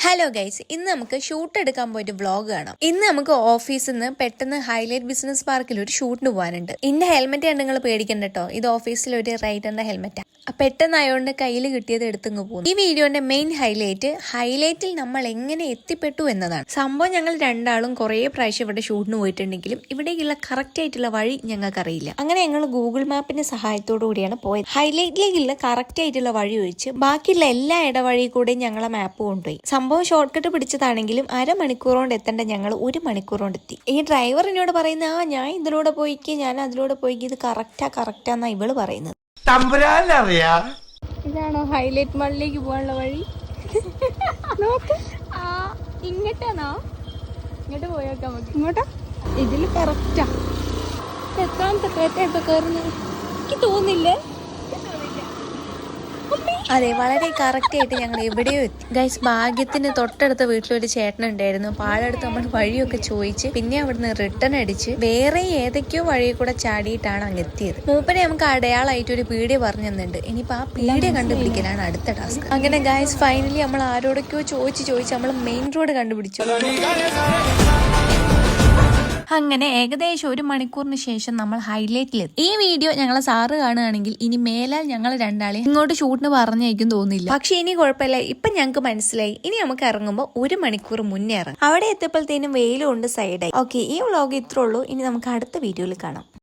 Hello guys, ഇന്ന് നമുക്ക് shoot എടുക്കാൻ പോയിട്ട് വ്ളോഗ് കാണാം. ഇന്ന് നമുക്ക് ഓഫീസിൽ നിന്ന് പെട്ടെന്ന് ഹൈലൈറ്റ് ബിസിനസ് പാർക്കിൽ ഒരു ഷൂട്ടിന് പോകാനുണ്ട്. ഇന്റെ ഹെൽമെറ്റ് ആണ് നിങ്ങൾ പേടിക്കണ്ട കേട്ടോ. ഇത് ഓഫീസിൽ ഒരു റൈഡറിന്റെ ഹെൽമെറ്റാണ്. പെട്ടെന്നായോണ്ട് കയ്യിൽ കിട്ടിയത് എടുത്തങ്ങ് പോകുന്നു. ഈ വീഡിയോന്റെ മെയിൻ ഹൈലൈറ്റിൽ നമ്മൾ എങ്ങനെ എത്തിപ്പെട്ടു എന്നതാണ്. സംഭവം ഞങ്ങൾ രണ്ടാളും കുറെ പ്രാവശ്യം ഇവിടെ ഷൂട്ടിന് പോയിട്ടുണ്ടെങ്കിലും ഇവിടേക്കുള്ള കറക്റ്റ് ആയിട്ടുള്ള വഴി ഞങ്ങൾക്ക് അറിയില്ല. അങ്ങനെ ഞങ്ങൾ ഗൂഗിൾ മാപ്പിന്റെ സഹായത്തോടു കൂടിയാണ് പോയത്. ഹൈലൈറ്റിലേക്കുള്ള കറക്റ്റ് ആയിട്ടുള്ള വഴി ഒഴിച്ച് ബാക്കിയുള്ള എല്ലാ ഇടവഴി കൂടെയും ഞങ്ങളെ മാപ്പ് കൊണ്ടുപോയി. സംഭവം ഷോർട്ട് കട്ട് പിടിച്ചതാണെങ്കിലും അരമണിക്കൂർ കൊണ്ട് എത്തേണ്ട ഞങ്ങൾ 1 മണിക്കൂർ കൊണ്ട് എത്തി. ഈ ഡ്രൈവർ എന്നോട് പറയുന്ന ഞാൻ ഇതിലൂടെ പോയിക്ക്, ഞാൻ അതിലൂടെ പോയിക്ക്, ഇത് കറക്റ്റാന്നാ ഇവള് പറയുന്നത്. ഇതാണോ ഹൈലൈറ്റ് മാളിലേക്ക് പോകാനുള്ള വഴി? നോക്ക്, ഇങ്ങോട്ടാണോ? ഇങ്ങോട്ട് പോയേക്കാം നമുക്ക്. ഇങ്ങോട്ടാ? ഇതില് കറക്റ്റാ. എത്രാമത്തെ പേറ്റ കയറുന്നത് എനിക്ക് തോന്നില്ലേ? അതെ, വളരെ കറക്റ്റ് ആയിട്ട് ഞങ്ങൾ എവിടെയോ എത്തി. ഗൈസ്, ഭാഗ്യത്തിന് തൊട്ടടുത്ത വീട്ടിലൊരു ചേട്ടനുണ്ടായിരുന്നു. പാടടുത്ത് നമ്മൾ വഴിയൊക്കെ ചോദിച്ച് പിന്നെ അവിടുന്ന് റിട്ടേൺ അടിച്ച് വേറെ ഏതൊക്കെയോ വഴിയിൽ കൂടെ ചാടിയിട്ടാണ് അങ്ങ് എത്തിയത്. മൂപ്പനെ നമുക്ക് അടയാളമായിട്ട് ഒരു പീഡിയ പറഞ്ഞു തന്നിട്ടുണ്ട്. ഇനിയിപ്പോ ആ പീഡിയ കണ്ടുപിടിക്കലാണ് അടുത്ത ടാസ്ക്. അങ്ങനെ ഗൈസ്, ഫൈനലി നമ്മൾ ആരോടൊക്കെയോ ചോദിച്ച് നമ്മൾ മെയിൻ റോഡ് കണ്ടുപിടിച്ചു. അങ്ങനെ ഏകദേശം 1 മണിക്കൂറിന് ശേഷം നമ്മൾ ഹൈലൈറ്റിലെത്തി. ഈ വീഡിയോ ഞങ്ങളെ സാറ് കാണുകയാണെങ്കിൽ ഇനി മേലാൽ ഞങ്ങൾ രണ്ടാളെ ഇങ്ങോട്ട് ഷൂട്ടിന് പറഞ്ഞേക്കും തോന്നില്ല. പക്ഷെ ഇനി കുഴപ്പമില്ല, ഇപ്പൊ ഞങ്ങൾക്ക് മനസ്സിലായി. ഇനി നമുക്ക് ഇറങ്ങുമ്പോൾ 1 മണിക്കൂർ മുന്നേ ഇറങ്ങും. അവിടെ എത്തിയപ്പോഴത്തേനും വെയിലും ഉണ്ട് സൈഡായി. ഓക്കെ, ഈ വ്ളോഗ് ഇത്രേ ഉള്ളൂ. ഇനി നമുക്ക് അടുത്ത വീഡിയോയിൽ കാണാം.